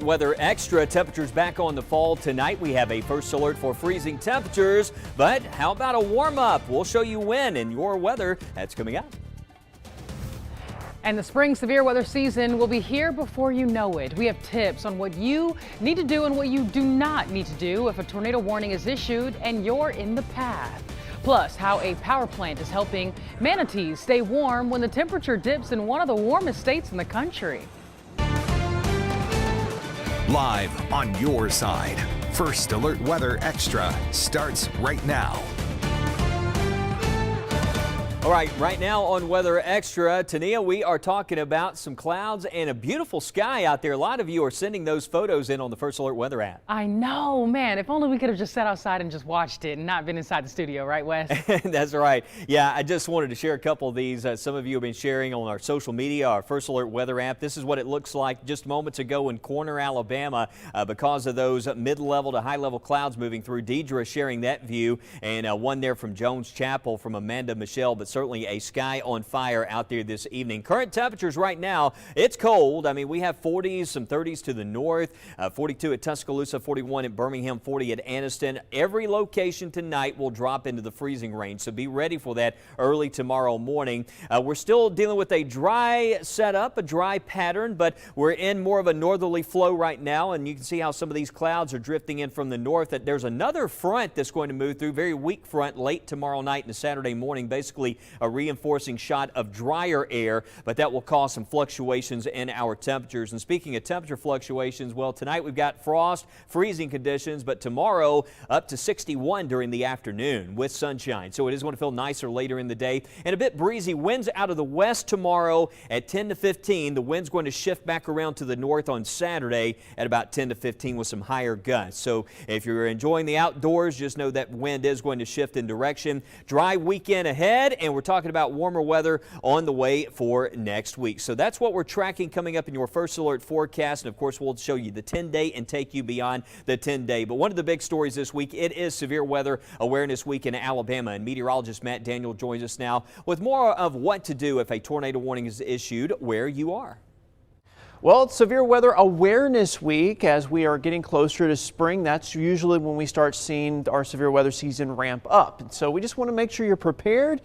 Weather extra temperatures back on the fall tonight. We have a first alert for freezing temperatures, but how about a warm up? We'll show you when in your weather. That's coming up. And the spring severe weather season will be here before you know it. We have tips on what you need to do and what you do not need to do if a tornado warning is issued and you're in the path. Plus, how a power plant is helping manatees stay warm when the temperature dips in one of the warmest states in the country. Live on your side. First Alert Weather Extra starts right now. All right now on Weather Extra, Tania, we are talking about some clouds and a beautiful sky out there. A lot of you are sending those photos in on the First Alert Weather app. I know, man. If only we could have just sat outside and just watched it and not been inside the studio, right, Wes? That's right. Yeah, I just wanted to share a couple of these. Some of you have been sharing on our social media, our First Alert Weather app. This is what it looks like just moments ago in Corner, Alabama, because of those mid-level to high-level clouds moving through. Deidre sharing that view, and one there from Jones Chapel from Amanda Michelle, but certainly a sky on fire out there this evening. Current temperatures right now, it's cold. I mean, we have 40s, some 30s to the north, 42 at Tuscaloosa, 41 at Birmingham, 40 at Anniston. Every location tonight will drop into the freezing range, so be ready for that early tomorrow morning. We're still dealing with a dry setup, a dry pattern, but we're in more of a northerly flow right now, and you can see how some of these clouds are drifting in from the north. That there's another front that's going to move through, very weak front late tomorrow night and Saturday morning, basically a reinforcing shot of drier air, but that will cause some fluctuations in our temperatures. And speaking of temperature fluctuations, well, tonight we've got frost, freezing conditions, but tomorrow up to 61 during the afternoon with sunshine. So it is going to feel nicer later in the day and a bit breezy. Winds out of the west tomorrow at 10 to 15. The wind's going to shift back around to the north on Saturday at about 10 to 15 with some higher gusts. So if you're enjoying the outdoors, just know that wind is going to shift in direction. Dry weekend ahead, and we're talking about warmer weather on the way for next week. So that's what we're tracking coming up in your First Alert forecast. And of course, we'll show you the 10-day and take you beyond the 10-day. But one of the big stories this week, it is Severe Weather Awareness Week in Alabama. And meteorologist Matt Daniel joins us now with more of what to do if a tornado warning is issued where you are. Well, it's Severe Weather Awareness Week. As we are getting closer to spring, that's usually when we start seeing our severe weather season ramp up. And so we just want to make sure you're prepared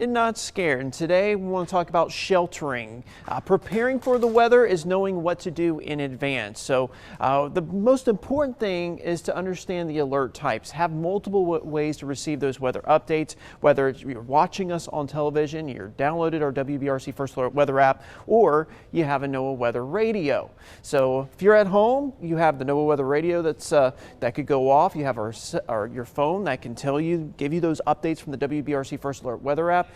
and not scared. And today we want to talk about sheltering. Preparing for the weather is knowing what to do in advance. So the most important thing is to understand the alert types. Have multiple ways to receive those weather updates, whether you're watching us on television, you're downloaded our WBRC First Alert Weather app, or you have a NOAA Weather Radio. So if you're at home, you have the NOAA Weather Radio that could go off. You have your phone that can give you those updates from the WBRC First Alert Weather app.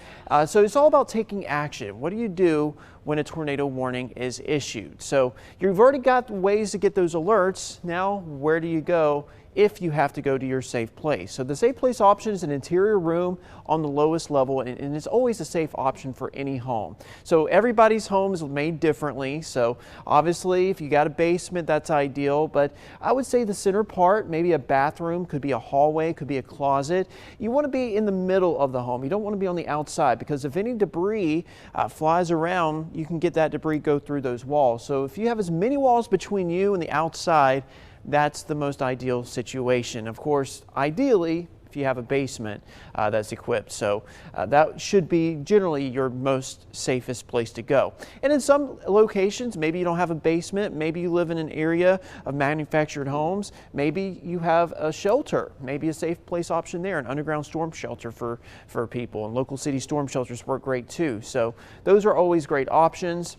So it's all about taking action. What do you do when a tornado warning is issued? So you've already got ways to get those alerts. Now, where do you go if you have to go to your safe place? So the safe place option is an interior room on the lowest level, and it's always a safe option for any home. So everybody's home is made differently. So obviously, if you got a basement, that's ideal. But I would say the center part, maybe a bathroom, could be a hallway, could be a closet. You want to be in the middle of the home. You don't want to be on the outside, because if any debris flies around, you can get that debris go through those walls. So if you have as many walls between you and the outside, that's the most ideal situation. Of course, ideally, if you have a basement that's equipped. So that should be generally your most safest place to go. And in some locations, maybe you don't have a basement, maybe you live in an area of manufactured homes, maybe you have a shelter, maybe a safe place option there, an underground storm shelter for people. And local city storm shelters work great too. So those are always great options.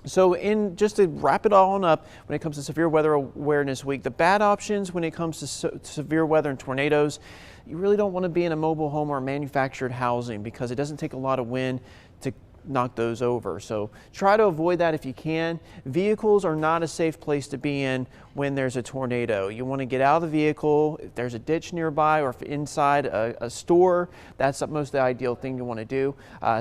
So just to wrap it all on up, when it comes to Severe Weather Awareness Week, the bad options when it comes to severe weather and tornadoes, you really don't want to be in a mobile home or manufactured housing, because it doesn't take a lot of wind to knock those over. So try to avoid that if you can. Vehicles are not a safe place to be in when there's a tornado. You want to get out of the vehicle. If there's a ditch nearby, or if inside a store, that's the most ideal thing you want to do.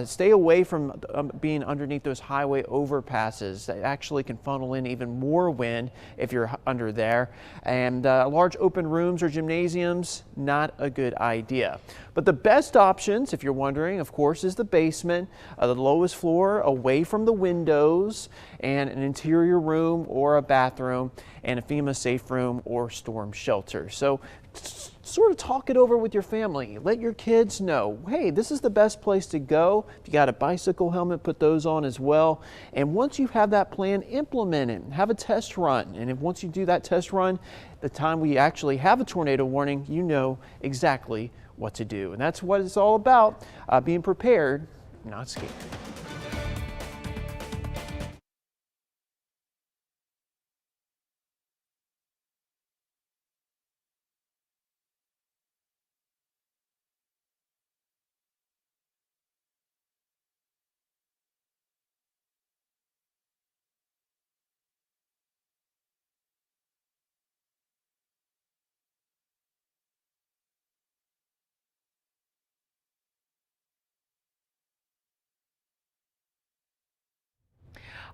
Stay away from being underneath those highway overpasses that actually can funnel in even more wind if you're under there. And large open rooms or gymnasiums, not a good idea. But the best options, if you're wondering, of course, is the basement, the lower lowest floor away from the windows, and an interior room or a bathroom, and a FEMA safe room or storm shelter. So sort of talk it over with your family. Let your kids know, hey, this is the best place to go. If you got a bicycle helmet, put those on as well. And once you have that plan, implement it. Have a test run. And if once you do that test run, the time we actually have a tornado warning, you know exactly what to do. And that's what it's all about, being prepared, not scared.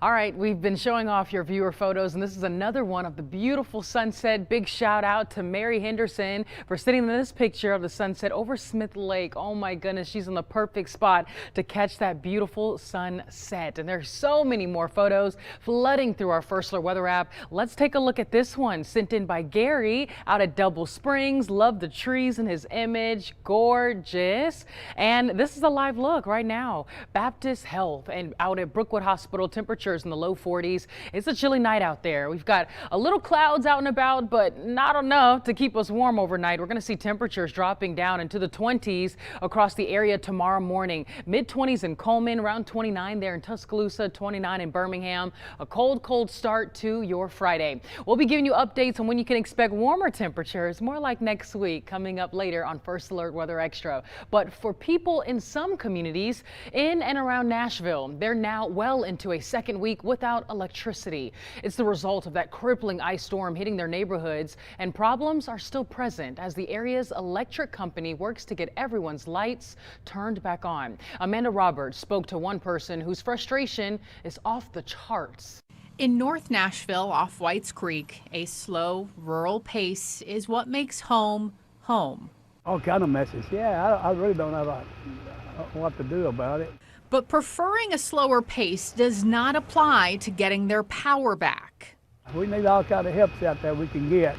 All right, we've been showing off your viewer photos, and this is another one of the beautiful sunset. Big shout out to Mary Henderson for sitting in this picture of the sunset over Smith Lake. Oh my goodness, she's in the perfect spot to catch that beautiful sunset. And there's so many more photos flooding through our First Alert Weather app. Let's take a look at this one sent in by Gary out at Double Springs. Love the trees in his image, gorgeous. And this is a live look right now. Baptist Health and out at Brookwood Hospital, temperature in the low 40s. It's a chilly night out there. We've got a little clouds out and about, but not enough to keep us warm overnight. We're going to see temperatures dropping down into the 20s across the area tomorrow morning. Mid 20s in Coleman, around 29 there in Tuscaloosa, 29 in Birmingham. A cold start to your Friday. We'll be giving you updates on when you can expect warmer temperatures, more like next week, coming up later on First Alert Weather Extra. But for people in some communities in and around Nashville, they're now well into a second week without electricity. It's the result of that crippling ice storm hitting their neighborhoods, and problems are still present as the area's electric company works to get everyone's lights turned back on. Amanda Roberts spoke to one person whose frustration is off the charts. In North Nashville, off Whites Creek, a slow, rural pace is what makes home, home. All kind of messes. Yeah, I really don't know what to do about it. But preferring a slower pace does not apply to getting their power back. We need all kind of helps out there we can get.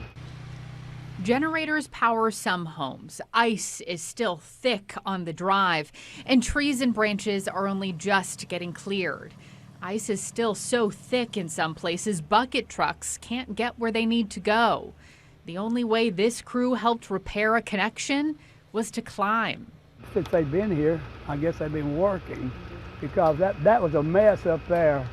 Generators power some homes. Ice is still thick on the drive, and trees and branches are only just getting cleared. Ice is still so thick in some places, bucket trucks can't get where they need to go. The only way this crew helped repair a connection was to climb. Since they've been here, I guess they've been working, because that was a mess up there.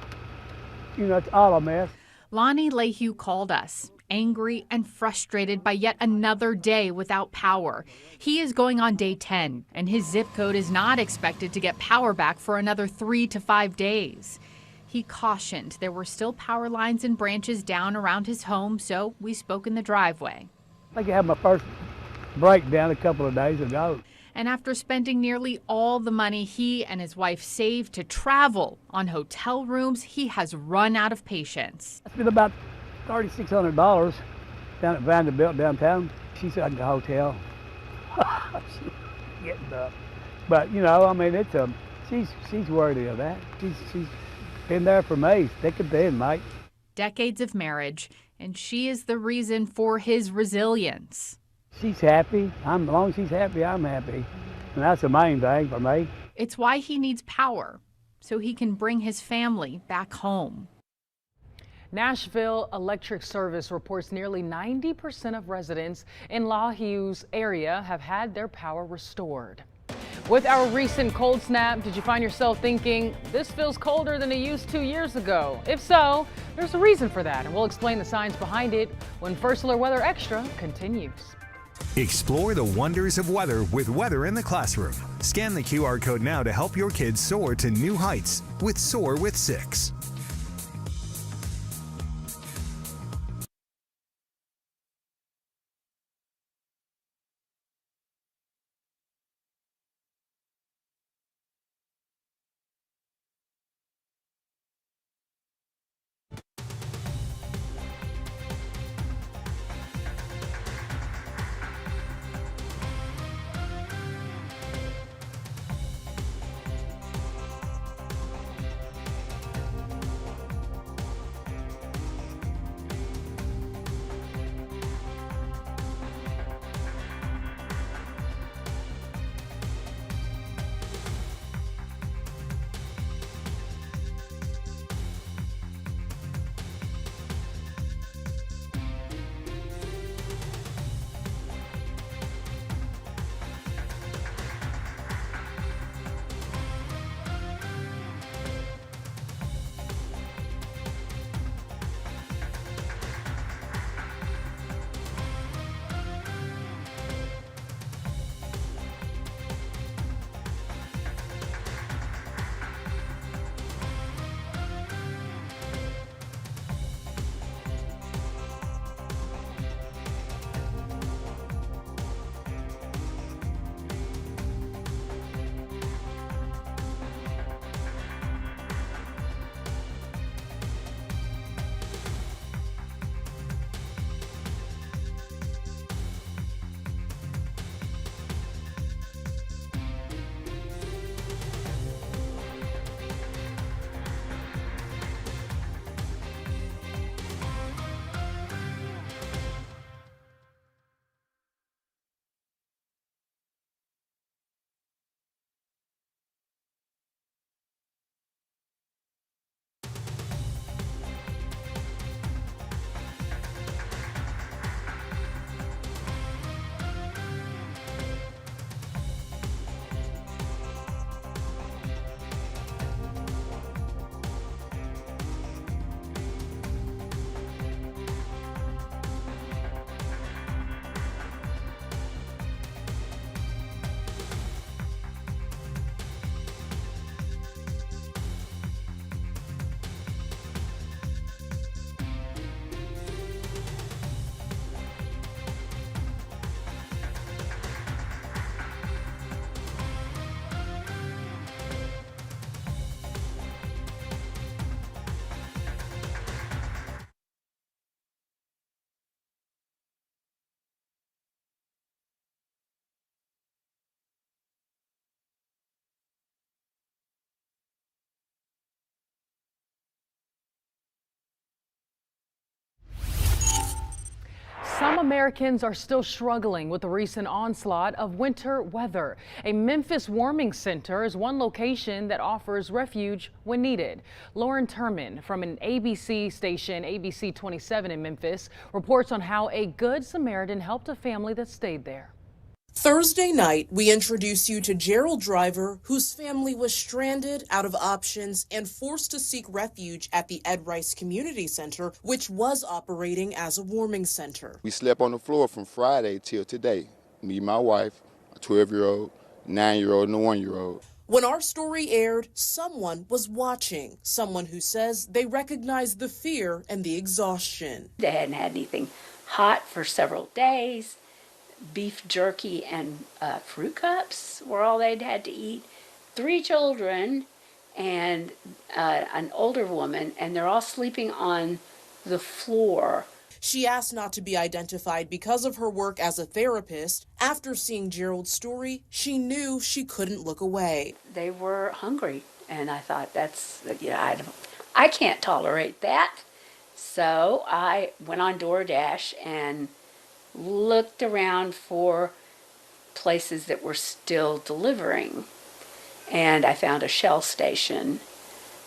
You know, it's all a mess. Lonnie Lehue called us, angry and frustrated by yet another day without power. He is going on day 10, and his zip code is not expected to get power back for another 3 to 5 days. He cautioned there were still power lines and branches down around his home, so we spoke in the driveway. I think I had my first breakdown a couple of days ago. And after spending nearly all the money he and his wife saved to travel on hotel rooms, he has run out of patience. I spent about $3,600 down at Vanderbilt downtown. She said I can get a hotel. She's getting up. But you know, I mean, she's worthy of that. She's been there for me, thick and thin, mate. Decades of marriage, and she is the reason for his resilience. She's happy. As long as she's happy, I'm happy. And that's the main thing for me. It's why he needs power, so he can bring his family back home. Nashville Electric Service reports nearly 90% of residents in LaHue's area have had their power restored. With our recent cold snap, did you find yourself thinking, this feels colder than it used 2 years ago? If so, there's a reason for that, and we'll explain the science behind it when First Alert Weather Extra continues. Explore the wonders of weather with Weather in the Classroom. Scan the QR code now to help your kids soar to new heights with Soar with 6. Some Americans are still struggling with the recent onslaught of winter weather. A Memphis warming center is one location that offers refuge when needed. Lauren Turman from an ABC station, ABC 27 in Memphis, reports on how a Good Samaritan helped a family that stayed there. Thursday night, we introduce you to Gerald Driver, whose family was stranded, out of options, and forced to seek refuge at the Ed Rice Community Center, which was operating as a warming center. We slept on the floor from Friday till today. Me, my wife, a 12-year-old, 9-year-old, and a 1-year-old. When our story aired, someone was watching, someone who says they recognized the fear and the exhaustion. They hadn't had anything hot for several days. Beef jerky and fruit cups were all they'd had to eat. 3 children and an older woman, and they're all sleeping on the floor. She asked not to be identified because of her work as a therapist. After seeing Gerald's story, she knew she couldn't look away. They were hungry, and I thought, I can't tolerate that. So I went on DoorDash and looked around for places that were still delivering, and I found a Shell station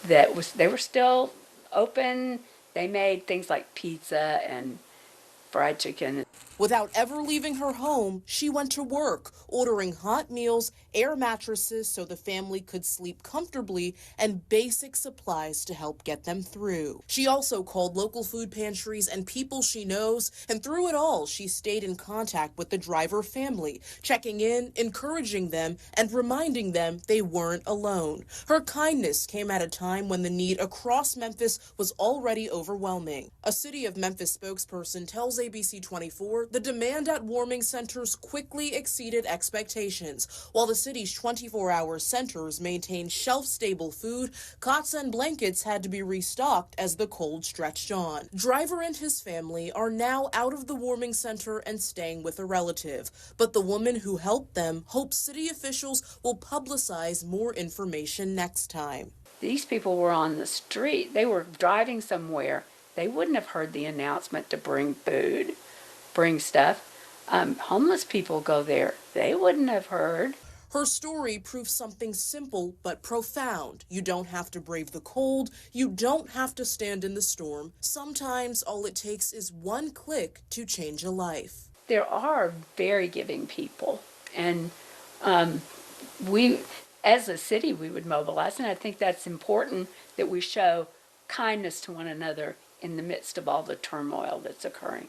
they were still open. They made things like pizza and fried chicken. Without ever leaving her home, she went to work, ordering hot meals, air mattresses so the family could sleep comfortably, and basic supplies to help get them through. She also called local food pantries and people she knows, and through it all, she stayed in contact with the Driver family, checking in, encouraging them, and reminding them they weren't alone. Her kindness came at a time when the need across Memphis was already overwhelming. A City of Memphis spokesperson tells ABC 24 the demand at warming centers quickly exceeded expectations. While the city's 24-hour centers maintained shelf-stable food, cots and blankets had to be restocked as the cold stretched on. Driver and his family are now out of the warming center and staying with a relative. But the woman who helped them hopes city officials will publicize more information next time. These people were on the street. They were driving somewhere. They wouldn't have heard the announcement to bring food, bring stuff. Homeless people go there. They wouldn't have heard. Her story proves something simple but profound. You don't have to brave the cold. You don't have to stand in the storm. Sometimes all it takes is one click to change a life. There are very giving people, and we, as a city, we would mobilize, and I think that's important that we show kindness to one another in the midst of all the turmoil that's occurring.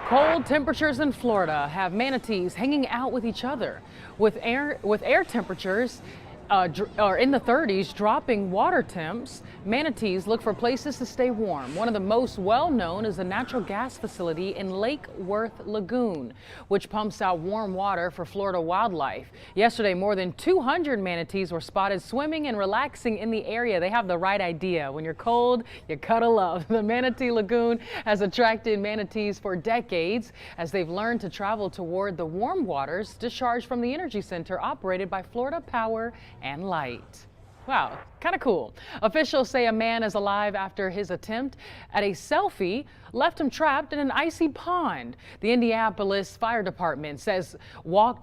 Cold temperatures in Florida have manatees hanging out with each other. With air temperatures are in the 30s, dropping water temps, manatees look for places to stay warm. One of the most well-known is the natural gas facility in Lake Worth Lagoon, which pumps out warm water for Florida wildlife. Yesterday, more than 200 manatees were spotted swimming and relaxing in the area. They have the right idea. When you're cold, you cuddle up. The Manatee Lagoon has attracted manatees for decades as they've learned to travel toward the warm waters discharged from the energy center operated by Florida Power and Light. Wow, kind of cool. Officials say a man is alive after his attempt at a selfie left him trapped in an icy pond. The Indianapolis Fire Department says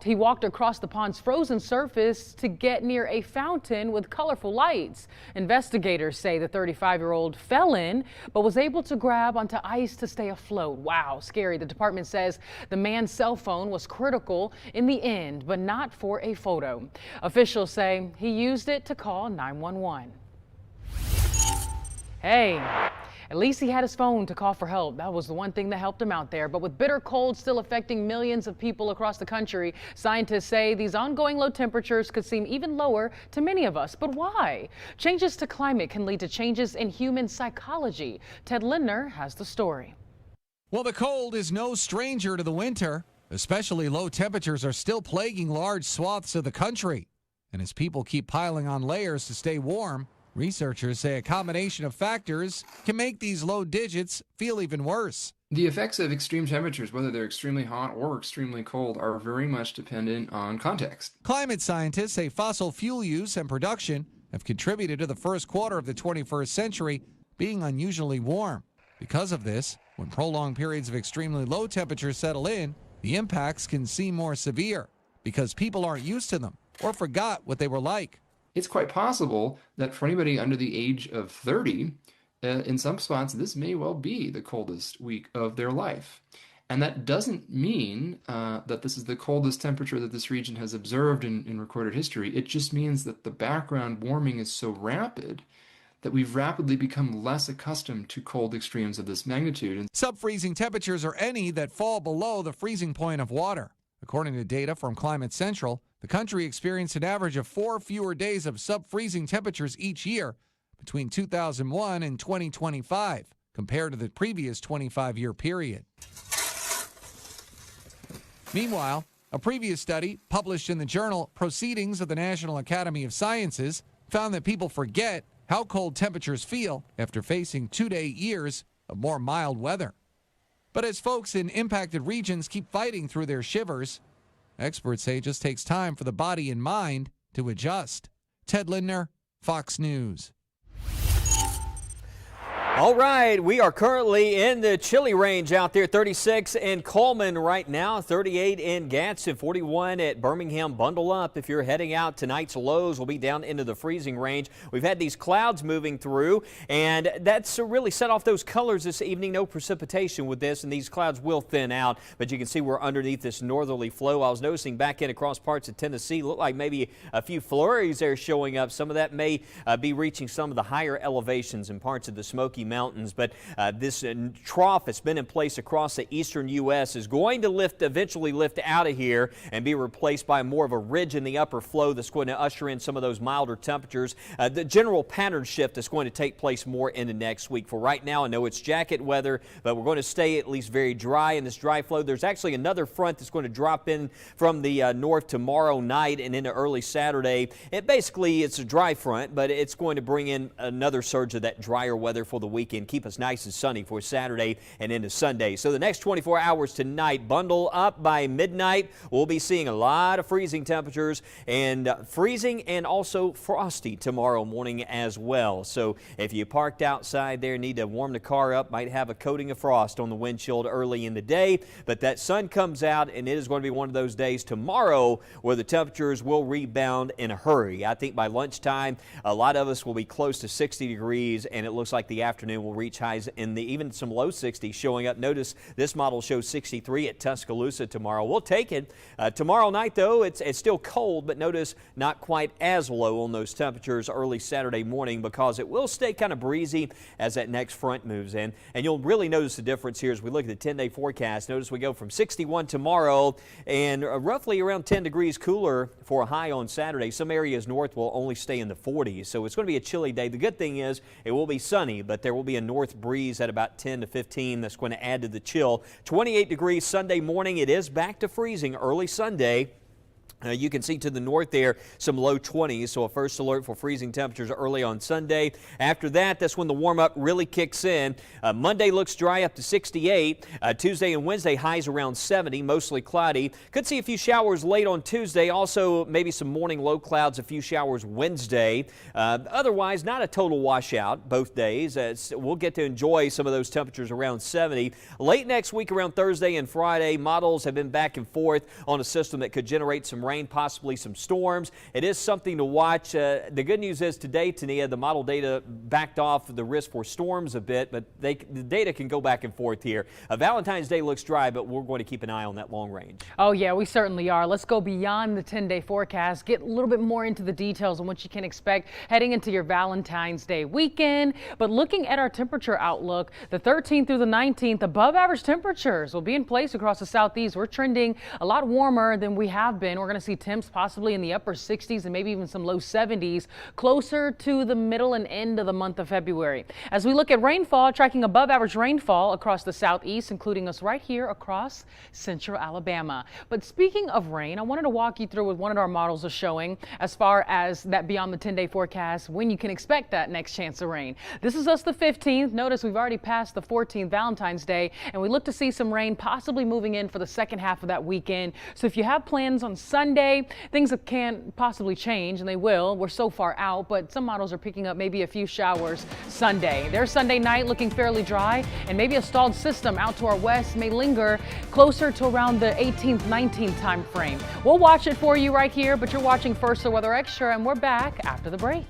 he walked across the pond's frozen surface to get near a fountain with colorful lights. Investigators say the 35-year-old fell in but was able to grab onto ice to stay afloat. Wow, scary. The department says the man's cell phone was critical in the end, but not for a photo. Officials say he used it to call 911. Hey, at least he had his phone to call for help. That was the one thing that helped him out there. But with bitter cold still affecting millions of people across the country, scientists say these ongoing low temperatures could seem even lower to many of us. But why? Changes to climate can lead to changes in human psychology. Ted Lindner has the story. Well, the cold is no stranger to the winter. Especially low temperatures are still plaguing large swaths of the country. And as people keep piling on layers to stay warm, researchers say a combination of factors can make these low digits feel even worse. The effects of extreme temperatures, whether they're extremely hot or extremely cold, are very much dependent on context. Climate scientists say fossil fuel use and production have contributed to the first quarter of the 21st century being unusually warm. Because of this, when prolonged periods of extremely low temperatures settle in, the impacts can seem more severe because people aren't used to them or forgot what they were like. It's quite possible that for anybody under the age of 30, in some spots, this may well be the coldest week of their life. And that doesn't mean that this is the coldest temperature that this region has observed in recorded history. It just means that the background warming is so rapid that we've rapidly become less accustomed to cold extremes of this magnitude. And sub-freezing temperatures are any that fall below the freezing point of water. According to data from Climate Central, the country experienced an average of 4 fewer days of sub-freezing temperatures each year between 2001 and 2025, compared to the previous 25-year period. Meanwhile, a previous study published in the journal Proceedings of the National Academy of Sciences found that people forget how cold temperatures feel after facing 2 to 8 years of more mild weather. But as folks in impacted regions keep fighting through their shivers, experts say it just takes time for the body and mind to adjust. Ted Lindner, Fox News. All right, we are currently in the chilly range out there. 36 in Coleman right now, 38 in Gadsden, 41 at Birmingham. Bundle up if you're heading out. Tonight's lows will be down into the freezing range. We've had these clouds moving through, and that's really set off those colors this evening. No precipitation with this, and these clouds will thin out, but you can see we're underneath this northerly flow. I was noticing back in across parts of Tennessee, looked like maybe a few flurries there showing up. Some of that may be reaching some of the higher elevations in parts of the Smoky Mountains, but this trough that's been in place across the eastern U.S. is going to eventually lift out of here and be replaced by more of a ridge in the upper flow that's going to usher in some of those milder temperatures. The general pattern shift is going to take place more into next week. For right now, I know it's jacket weather, but we're going to stay at least very dry in this dry flow. There's actually another front that's going to drop in from the north tomorrow night and into early Saturday. It's a dry front, but it's going to bring in another surge of that drier weather for the weekend. Keep us nice and sunny for Saturday and into Sunday. So the next 24 hours tonight, bundle up by midnight. We'll be seeing a lot of freezing temperatures and freezing and also frosty tomorrow morning as well. So if you parked outside there, need to warm the car up, might have a coating of frost on the windshield early in the day, but that sun comes out and it is going to be one of those days tomorrow where the temperatures will rebound in a hurry. I think by lunchtime, a lot of us will be close to 60 degrees, and it looks like the afternoon will reach highs in even some low 60s showing up. Notice this model shows 63 at Tuscaloosa tomorrow. We'll take it. Tomorrow night, though, it's still cold, but notice not quite as low on those temperatures early Saturday morning because it will stay kind of breezy as that next front moves in. And you'll really notice the difference here as we look at the 10-day forecast. Notice we go from 61 tomorrow and roughly around 10 degrees cooler for a high on Saturday. Some areas north will only stay in the 40s, so it's going to be a chilly day. The good thing is it will be sunny, but there will be a north breeze at about 10 to 15 that's going to add to the chill. 28 degrees Sunday morning. It is back to freezing early Sunday. You can see to the north there some low 20s, so a first alert for freezing temperatures early on Sunday. After that, that's when the warm-up really kicks in. Monday looks dry up to 68. Tuesday and Wednesday highs around 70, mostly cloudy. Could see a few showers late on Tuesday. Also, maybe some morning low clouds, a few showers Wednesday. Otherwise, not a total washout both days. We'll get to enjoy some of those temperatures around 70. Late next week around Thursday and Friday, models have been back and forth on a system that could generate some rain, possibly some storms. It is something to watch. The good news is today, Tania, the model data backed off the risk for storms a bit, but the data can go back and forth here. Valentine's Day looks dry, but we're going to keep an eye on that long range. Oh, yeah, we certainly are. Let's go beyond the 10-day forecast, get a little bit more into the details on what you can expect heading into your Valentine's Day weekend. But looking at our temperature outlook, the 13th through the 19th, above average temperatures will be in place across the southeast. We're trending a lot warmer than we have been. We're going to see temps possibly in the upper 60s and maybe even some low 70s closer to the middle and end of the month of February. As we look at rainfall, tracking above average rainfall across the southeast, including us right here across central Alabama. But speaking of rain, I wanted to walk you through what one of our models is showing as far as that beyond the 10-day forecast, when you can expect that next chance of rain. This is us the 15th. Notice we've already passed the 14th, Valentine's Day, and we look to see some rain possibly moving in for the second half of that weekend. So if you have plans on Sunday, Monday, things can possibly change, and they will. We're so far out, but some models are picking up maybe a few showers Sunday. Their Sunday night looking fairly dry, and maybe a stalled system out to our west may linger closer to around the 18th, 19th time frame. We'll watch it for you right here, but you're watching First Alert Weather Extra, and we're back after the break.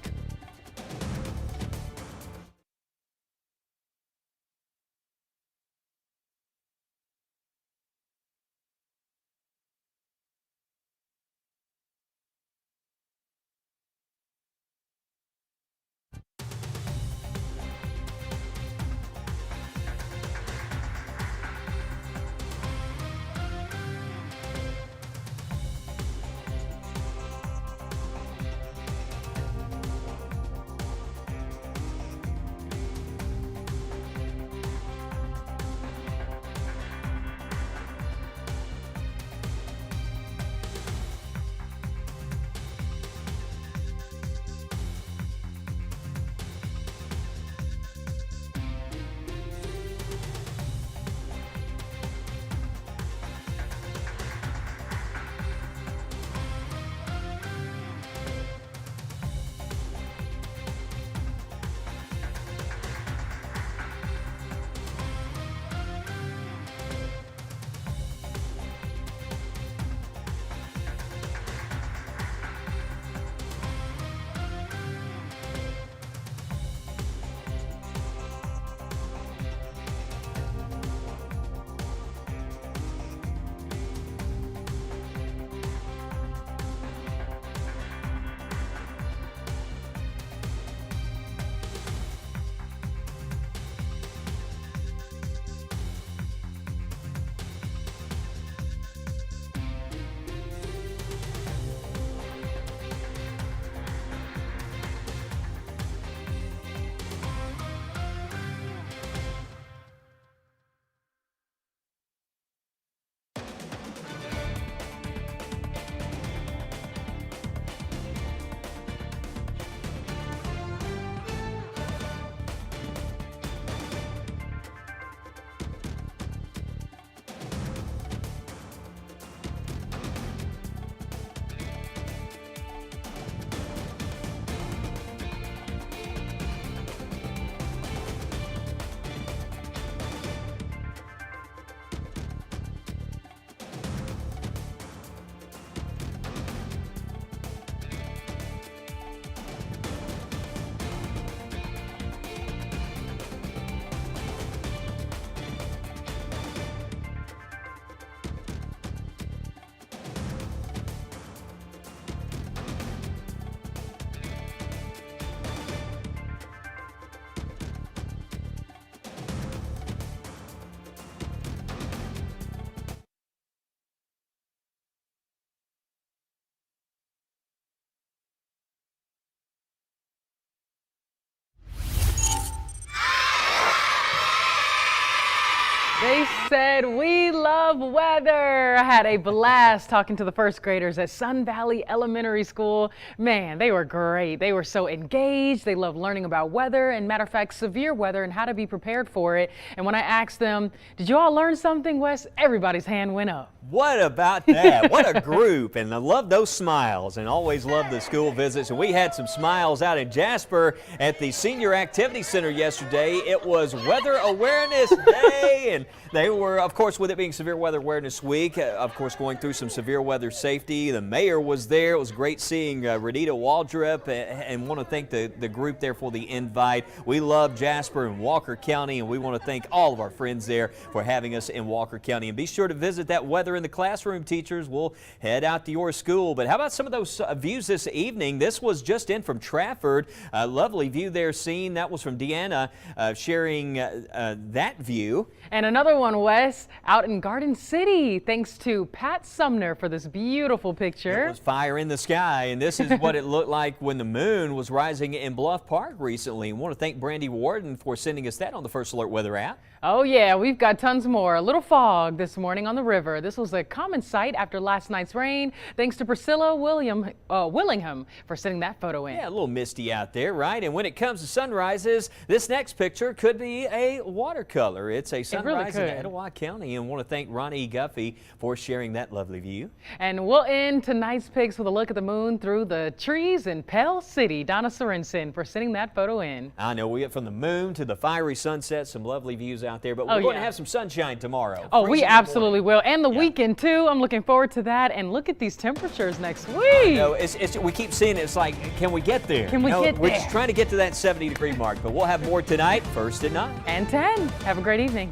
They said, "We love weather." I had a blast talking to the first graders at Sun Valley Elementary School. Man, they were great. They were so engaged. They loved learning about weather and, matter of fact, severe weather and how to be prepared for it. And when I asked them, "Did you all learn something, Wes?" everybody's hand went up. What about that? What a group. And I love those smiles and always love the school visits. And we had some smiles out in Jasper at the Senior Activity Center yesterday. It was Weather Awareness Day. And they were, of course, with it being Severe Weather Awareness Week, of course, going through some severe weather safety. The mayor was there. It was great seeing Renita Waldrop, and want to thank the group there for the invite. We love Jasper and Walker County, and we want to thank all of our friends there for having us in Walker County. And be sure to visit that Weather in the Classroom, teachers. We'll head out to your school. But how about some of those views this evening? This was just in from Trafford. A lovely view there seen. That was from Deanna sharing that view. And another one, Wes, out in Garden City. Thanks to Pat Sumner for this beautiful picture. It was fire in the sky, and this is what it looked like when the moon was rising in Bluff Park recently. I want to thank Brandy Warden for sending us that on the First Alert Weather app. Oh yeah, we've got tons more. A little fog this morning on the river. This was a common sight after last night's rain. Thanks to Priscilla Willingham for sending that photo in. Yeah, a little misty out there, right? And when it comes to sunrises, this next picture could be a watercolor. It's a sunrise skies in could. Etowah County, and want to thank Ronnie Guffey for sharing that lovely view. And we'll end tonight's picks with a look at the moon through the trees in Pell City. Donna Sorensen for sending that photo in. I know we get from the moon to the fiery sunset, some lovely views out there, but we're Oh, going yeah. to have some sunshine tomorrow. Oh, we Freezing absolutely morning. will. And the weekend, too. I'm looking forward to that. And look at these temperatures next week. No, we keep seeing it. It's like, can we get there? Can we get We're there? just trying to get to that 70-degree mark, but we'll have more tonight, first at 9. And 10. Have a great evening.